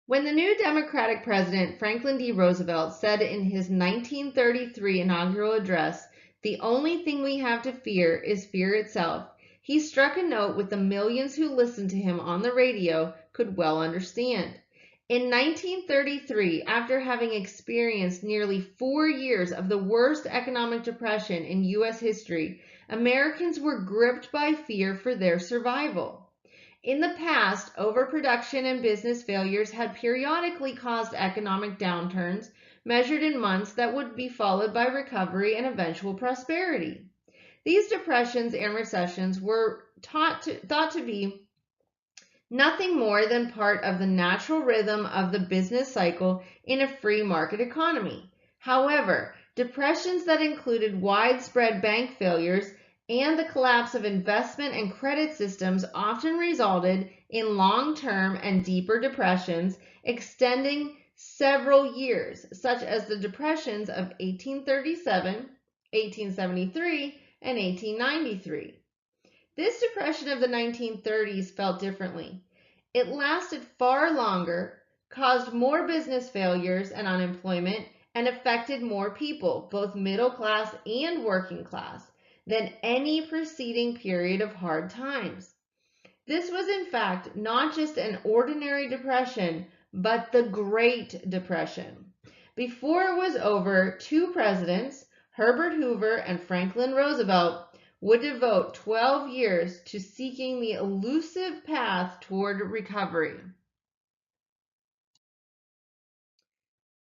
When the new Democratic president, Franklin D. Roosevelt, said in his 1933 inaugural address, "The only thing we have to fear is fear itself," he struck a note with the millions who listened to him on the radio could well understand. In 1933, after having experienced nearly 4 years of the worst economic depression in U.S. history, Americans were gripped by fear for their survival. In the past, overproduction and business failures had periodically caused economic downturns measured in months that would be followed by recovery and eventual prosperity. These depressions and recessions were thought to be nothing more than part of the natural rhythm of the business cycle in a free market economy. However, depressions that included widespread bank failures and the collapse of investment and credit systems often resulted in long-term and deeper depressions extending several years, such as the depressions of 1837, 1873, and 1893. This depression of the 1930s felt differently. It lasted far longer, caused more business failures and unemployment, and affected more people, both middle class and working class, than any preceding period of hard times. This was in fact not just an ordinary depression, but the Great Depression. Before it was over, two presidents, Herbert Hoover and Franklin Roosevelt, would devote 12 years to seeking the elusive path toward recovery.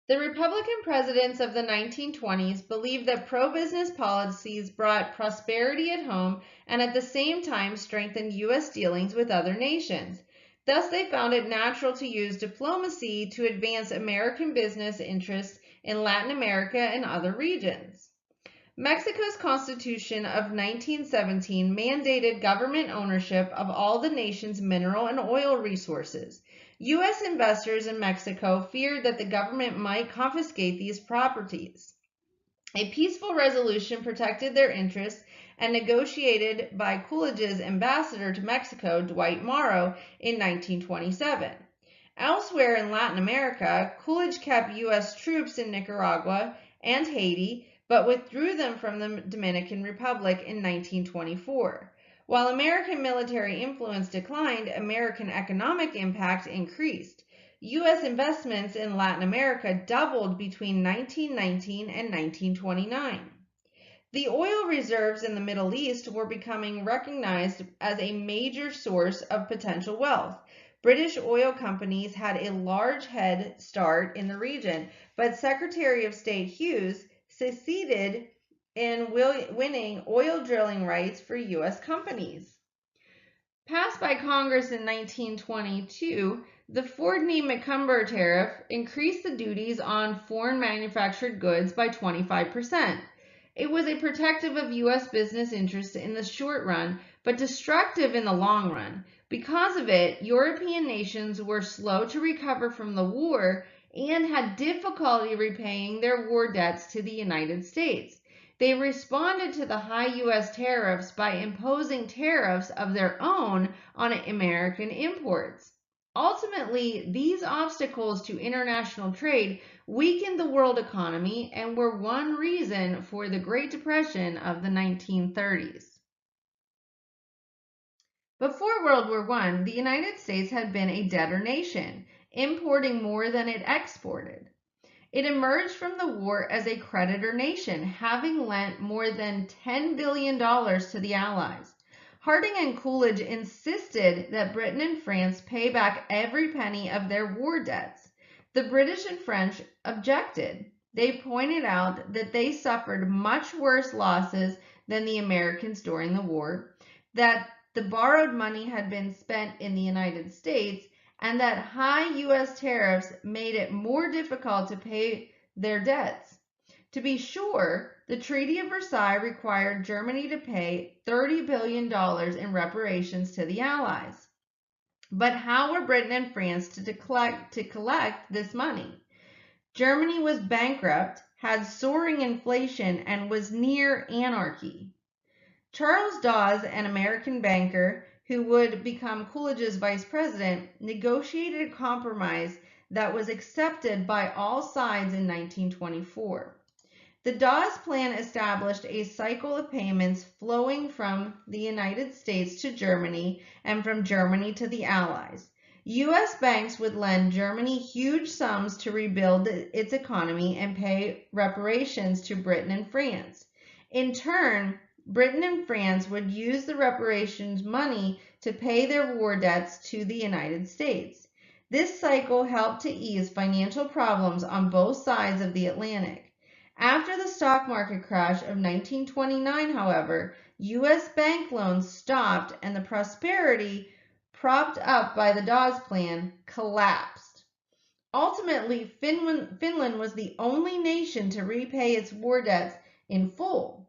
The Republican presidents of the 1920s believed that pro-business policies brought prosperity at home and at the same time strengthened U.S. dealings with other nations. Thus, they found it natural to use diplomacy to advance American business interests in Latin America and other regions. Mexico's Constitution of 1917 mandated government ownership of all the nation's mineral and oil resources. U.S. investors in Mexico feared that the government might confiscate these properties. A peaceful resolution protected their interests and negotiated by Coolidge's ambassador to Mexico, Dwight Morrow, in 1927. Elsewhere in Latin America, Coolidge kept U.S. troops in Nicaragua and Haiti, but withdrew them from the Dominican Republic in 1924. While American military influence declined, American economic impact increased. U.S. investments in Latin America doubled between 1919 and 1929. The oil reserves in the Middle East were becoming recognized as a major source of potential wealth. British oil companies had a large head start in the region, but Secretary of State Hughes succeeded in winning oil drilling rights for U.S. companies. Passed by Congress in 1922, the Fordney-McCumber tariff increased the duties on foreign manufactured goods by 25%. It was a protective of U.S. business interests in the short run, but destructive in the long run. Because of it, European nations were slow to recover from the war and had difficulty repaying their war debts to the United States. They responded to the high U.S. tariffs by imposing tariffs of their own on American imports. Ultimately, these obstacles to international trade weakened the world economy and were one reason for the Great Depression of the 1930s. Before World War I, the United States had been a debtor nation, importing more than it exported. It emerged from the war as a creditor nation, having lent more than $10 billion to the Allies. Harding and Coolidge insisted that Britain and France pay back every penny of their war debts. The British and French objected. They pointed out that they suffered much worse losses than the Americans during the war, that the borrowed money had been spent in the United States, and that high U.S. tariffs made it more difficult to pay their debts. To be sure, the Treaty of Versailles required Germany to pay $30 billion in reparations to the Allies. But how were Britain and France to collect this money? Germany was bankrupt, had soaring inflation, and was near anarchy. Charles Dawes, an American banker who would become Coolidge's vice president, negotiated a compromise that was accepted by all sides in 1924. The Dawes Plan established a cycle of payments flowing from the United States to Germany and from Germany to the Allies. U.S. banks would lend Germany huge sums to rebuild its economy and pay reparations to Britain and France. In turn, Britain and France would use the reparations money to pay their war debts to the United States. This cycle helped to ease financial problems on both sides of the Atlantic. After the stock market crash of 1929, however, U.S. bank loans stopped and the prosperity propped up by the Dawes Plan collapsed. Ultimately, Finland was the only nation to repay its war debts in full.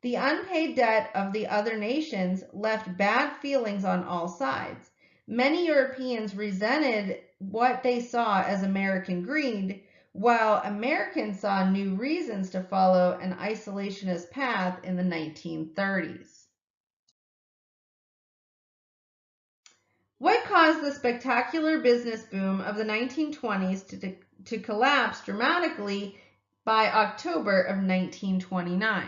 The unpaid debt of the other nations left bad feelings on all sides. Many Europeans resented what they saw as American greed, while Americans saw new reasons to follow an isolationist path in the 1930s. What caused the spectacular business boom of the 1920s to collapse dramatically by October of 1929?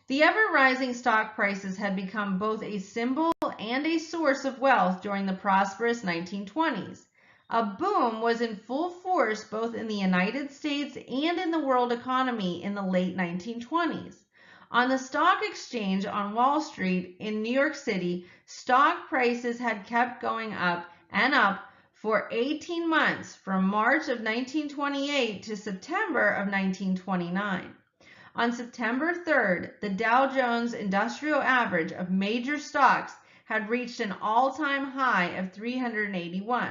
The ever-rising stock prices had become both a symbol and a source of wealth during the prosperous 1920s. A boom was in full force both in the United States and in the world economy in the late 1920s. On the stock exchange on Wall Street in New York City, stock prices had kept going up and up for 18 months, from March of 1928 to September of 1929. On September 3rd, the Dow Jones Industrial Average of major stocks had reached an all-time high of 381.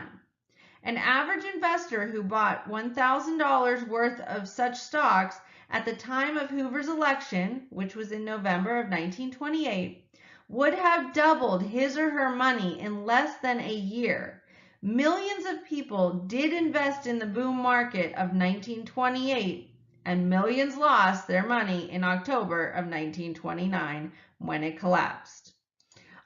An average investor who bought $1,000 worth of such stocks at the time of Hoover's election, which was in November of 1928, would have doubled his or her money in less than a year. Millions of people did invest in the boom market of 1928, and millions lost their money in October of 1929 when it collapsed.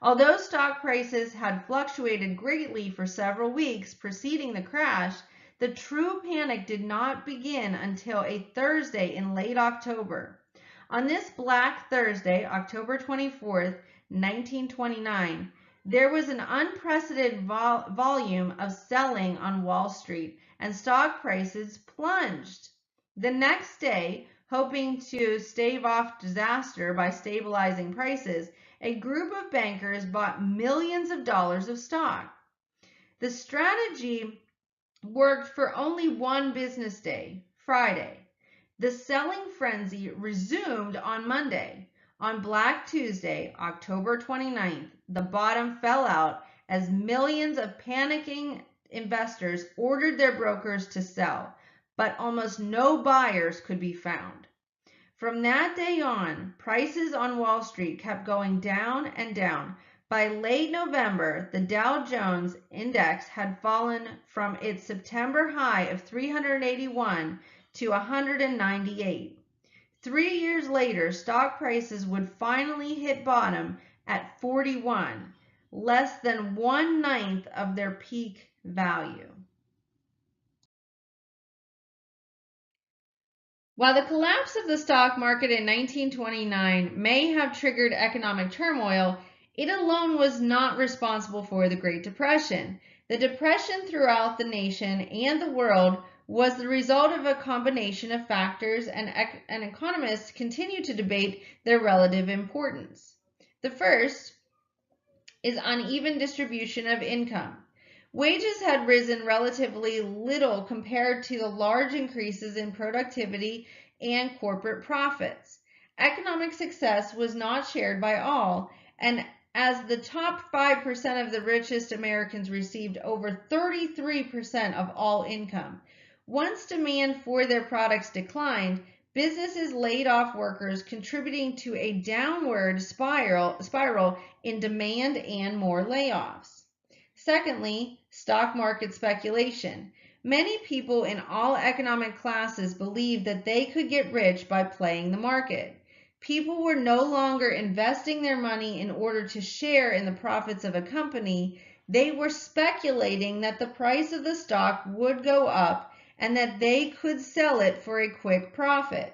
Although stock prices had fluctuated greatly for several weeks preceding the crash, the true panic did not begin until a Thursday in late October. On this Black Thursday, October 24th, 1929, there was an unprecedented volume of selling on Wall Street, and stock prices plunged. The next day, hoping to stave off disaster by stabilizing prices, a group of bankers bought millions of dollars of stock. The strategy worked for only one business day, Friday. The selling frenzy resumed on Monday. On Black Tuesday, October 29th, the bottom fell out as millions of panicking investors ordered their brokers to sell, but almost no buyers could be found. From that day on, prices on Wall Street kept going down and down. By late November, the Dow Jones Index had fallen from its September high of 381 to 198. 3 years later, stock prices would finally hit bottom at 41, less than 1/9 of their peak value. While the collapse of the stock market in 1929 may have triggered economic turmoil, it alone was not responsible for the Great Depression. The Depression throughout the nation and the world was the result of a combination of factors, and economists continue to debate their relative importance. The first is uneven distribution of income. Wages had risen relatively little compared to the large increases in productivity and corporate profits. Economic success was not shared by all, and as the top 5% of the richest Americans received over 33% of all income. Once demand for their products declined, businesses laid off workers, contributing to a downward spiral in demand and more layoffs. Secondly, stock market speculation. Many people in all economic classes believed that they could get rich by playing the market. People were no longer investing their money in order to share in the profits of a company. They were speculating that the price of the stock would go up and that they could sell it for a quick profit.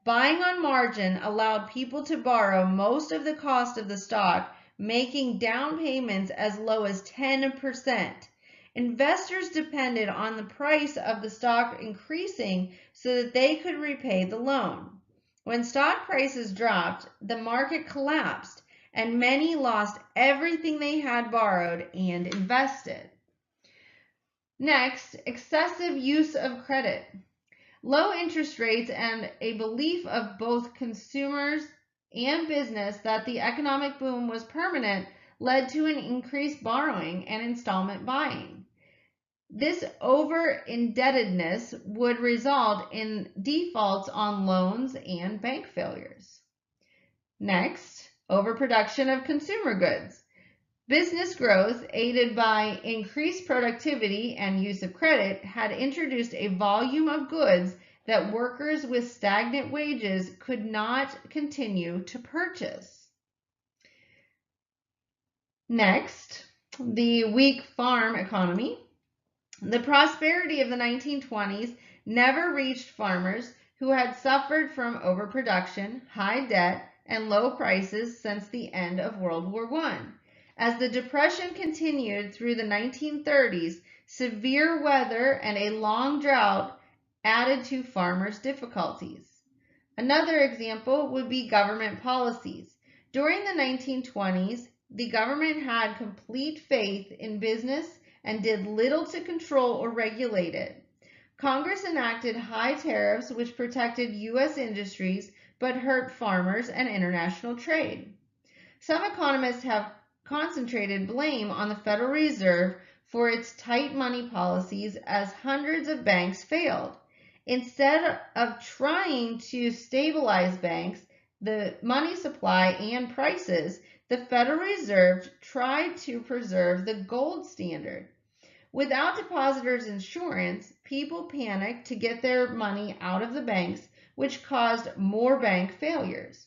Buying on margin allowed people to borrow most of the cost of the stock, making down payments as low as 10%. Investors depended on the price of the stock increasing so that they could repay the loan. When stock prices dropped, the market collapsed, and many lost everything they had borrowed and invested. Next, excessive use of credit. Low interest rates and a belief of both consumers and business that the economic boom was permanent led to an increased borrowing and installment buying. This over-indebtedness would result in defaults on loans and bank failures. Next, overproduction of consumer goods. Business growth, aided by increased productivity and use of credit, had introduced a volume of goods that workers with stagnant wages could not continue to purchase. Next, the weak farm economy. The prosperity of the 1920s never reached farmers who had suffered from overproduction, high debt, and low prices since the end of World War I. As the Depression continued through the 1930s, severe weather and a long drought added to farmers' difficulties. Another example would be government policies. During the 1920s, the government had complete faith in business and did little to control or regulate it. Congress enacted high tariffs which protected U.S. industries but hurt farmers and international trade. Some economists have concentrated blame on the Federal Reserve for its tight money policies as hundreds of banks failed. Instead of trying to stabilize banks, the money supply, and prices, the Federal Reserve tried to preserve the gold standard. Without depositors' insurance, people panicked to get their money out of the banks, which caused more bank failures.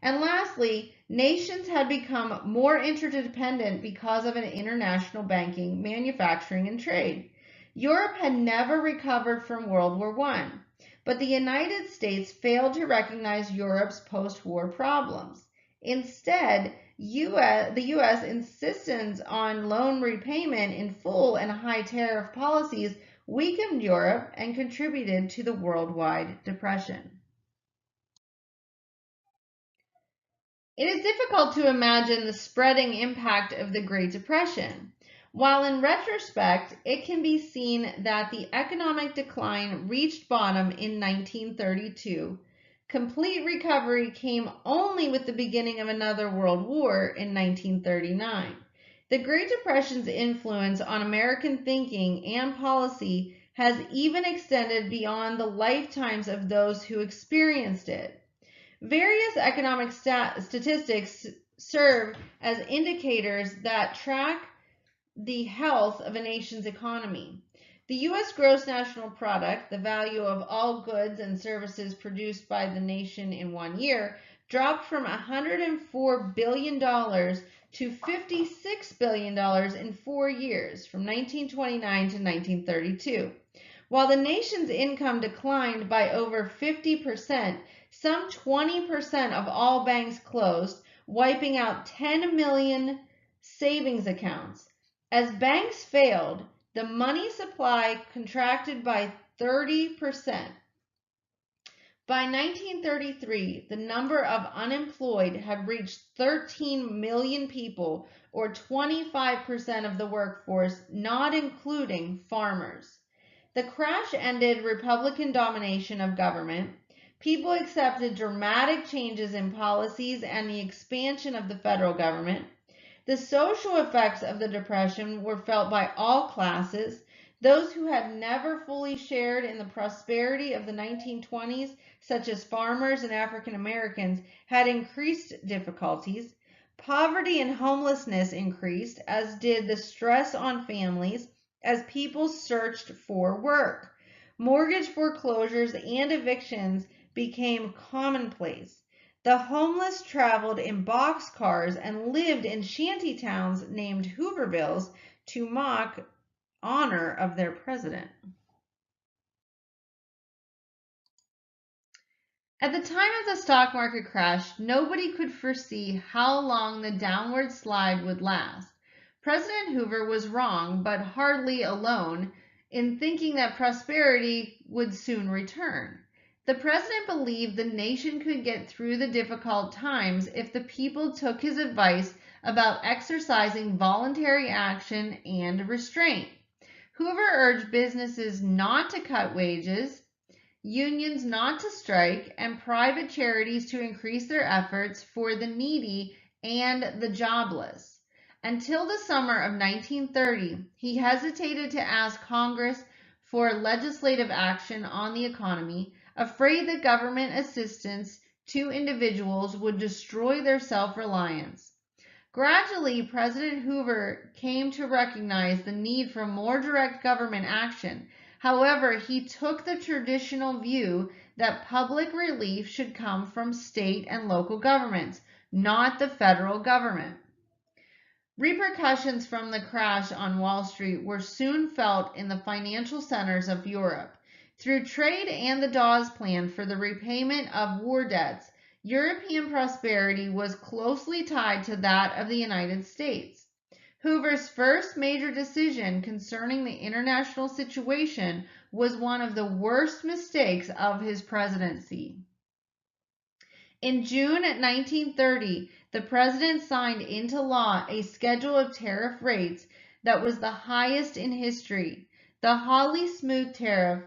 And lastly, nations had become more interdependent because of an international banking, manufacturing, and trade. Europe had never recovered from World War I, but the United States failed to recognize Europe's post-war problems. Instead, the U.S. insistence on loan repayment in full and high tariff policies weakened Europe and contributed to the worldwide depression. It is difficult to imagine the spreading impact of the Great Depression. While in retrospect, it can be seen that the economic decline reached bottom in 1932. Complete recovery came only with the beginning of another world war in 1939. The Great Depression's influence on American thinking and policy has even extended beyond the lifetimes of those who experienced it. Various economic statistics serve as indicators that track the health of a nation's economy. The U.S. gross national product, the value of all goods and services produced by the nation in 1 year, dropped from $104 billion to $56 billion in 4 years, from 1929 to 1932. While the nation's income declined by over 50%, some 20% of all banks closed, wiping out 10 million savings accounts. As banks failed, the money supply contracted by 30%. By 1933, the number of unemployed had reached 13 million people, or 25% of the workforce, not including farmers. The crash ended Republican domination of government. People accepted dramatic changes in policies and the expansion of the federal government. The social effects of the Depression were felt by all classes. Those who had never fully shared in the prosperity of the 1920s, such as farmers and African Americans, had increased difficulties. Poverty and homelessness increased, as did the stress on families as people searched for work. Mortgage foreclosures and evictions became commonplace. The homeless traveled in boxcars and lived in shanty towns named Hoovervilles to mock honor of their president. At the time of the stock market crash, nobody could foresee how long the downward slide would last. President Hoover was wrong, but hardly alone, in thinking that prosperity would soon return. The president believed the nation could get through the difficult times if the people took his advice about exercising voluntary action and restraint. Hoover urged businesses not to cut wages, unions not to strike, and private charities to increase their efforts for the needy and the jobless. Until the summer of 1930, he hesitated to ask Congress for legislative action on the economy, afraid that government assistance to individuals would destroy their self-reliance. Gradually, President Hoover came to recognize the need for more direct government action. However, he took the traditional view that public relief should come from state and local governments, not the federal government. Repercussions from the crash on Wall Street were soon felt in the financial centers of Europe. Through trade and the Dawes Plan for the repayment of war debts, European prosperity was closely tied to that of the United States. Hoover's first major decision concerning the international situation was one of the worst mistakes of his presidency. In June 1930, the president signed into law a schedule of tariff rates that was the highest in history. The Hawley-Smoot tariff,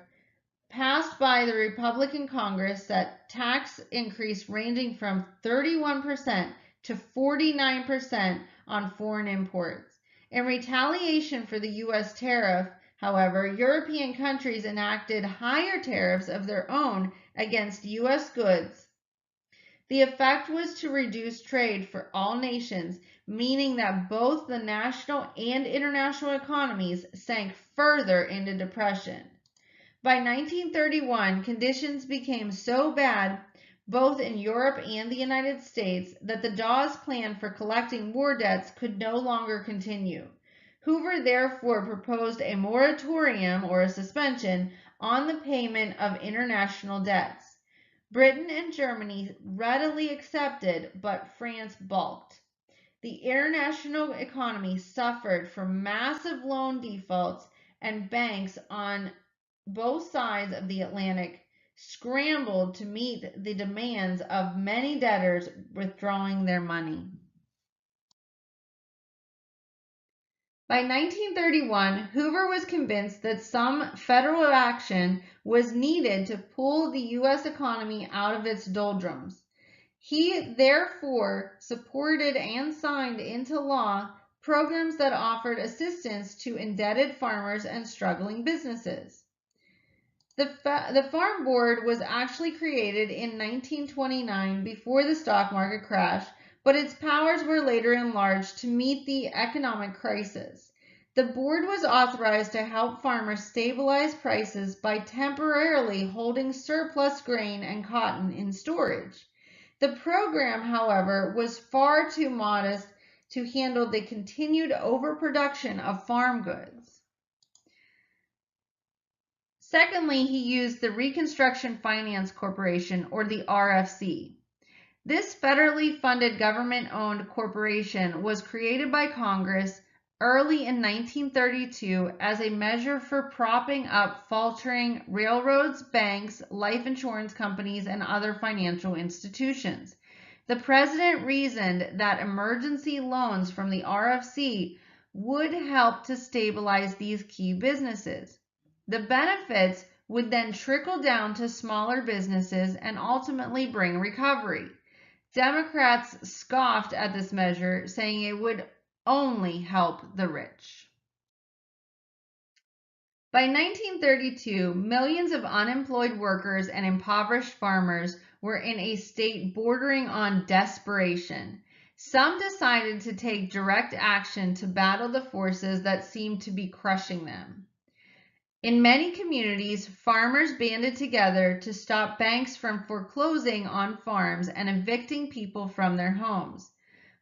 passed by the Republican Congress, set tax increase ranging from 31% to 49% on foreign imports. In retaliation for the U.S. tariff, however, European countries enacted higher tariffs of their own against U.S. goods. The effect was to reduce trade for all nations, meaning that both the national and international economies sank further into depression. By 1931, conditions became so bad, both in Europe and the United States, that the Dawes Plan for collecting war debts could no longer continue. Hoover therefore proposed a moratorium or a suspension on the payment of international debts. Britain and Germany readily accepted, but France balked. The international economy suffered from massive loan defaults, and banks on both sides of the Atlantic scrambled to meet the demands of many debtors withdrawing their money. By 1931, Hoover was convinced that some federal action was needed to pull the U.S. economy out of its doldrums. He therefore supported and signed into law programs that offered assistance to indebted farmers and struggling businesses. The Farm Board was actually created in 1929 before the stock market crash, but its powers were later enlarged to meet the economic crisis. The board was authorized to help farmers stabilize prices by temporarily holding surplus grain and cotton in storage. The program, however, was far too modest to handle the continued overproduction of farm goods. Secondly, he used the Reconstruction Finance Corporation, or the RFC. This federally funded government-owned corporation was created by Congress early in 1932 as a measure for propping up faltering railroads, banks, life insurance companies, and other financial institutions. The president reasoned that emergency loans from the RFC would help to stabilize these key businesses. The benefits would then trickle down to smaller businesses and ultimately bring recovery. Democrats scoffed at this measure, saying it would only help the rich. By 1932, millions of unemployed workers and impoverished farmers were in a state bordering on desperation. Some decided to take direct action to battle the forces that seemed to be crushing them. In many communities, farmers banded together to stop banks from foreclosing on farms and evicting people from their homes.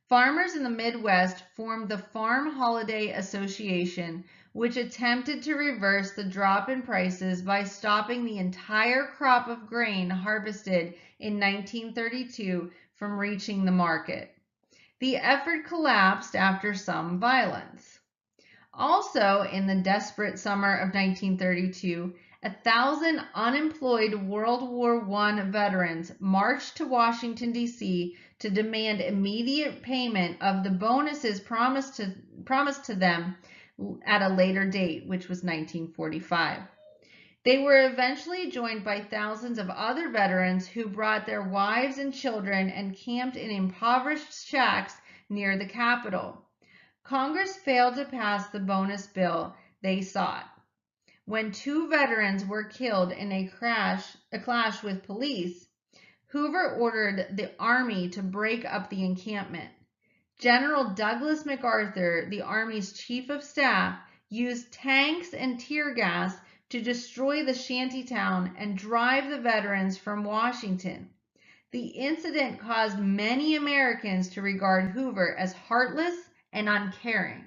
Farmers in the Midwest formed the Farm Holiday Association, which attempted to reverse the drop in prices by stopping the entire crop of grain harvested in 1932 from reaching the market. The effort collapsed after some violence. Also, in the desperate summer of 1932, 1,000 unemployed World War I veterans marched to Washington, D.C. to demand immediate payment of the bonuses promised to them at a later date, which was 1945. They were eventually joined by thousands of other veterans who brought their wives and children and camped in impoverished shacks near the Capitol. Congress failed to pass the bonus bill they sought. When 2 veterans were killed in a clash with police, Hoover ordered the Army to break up the encampment. General Douglas MacArthur, the Army's chief of staff, used tanks and tear gas to destroy the shantytown and drive the veterans from Washington. The incident caused many Americans to regard Hoover as heartless and uncaring.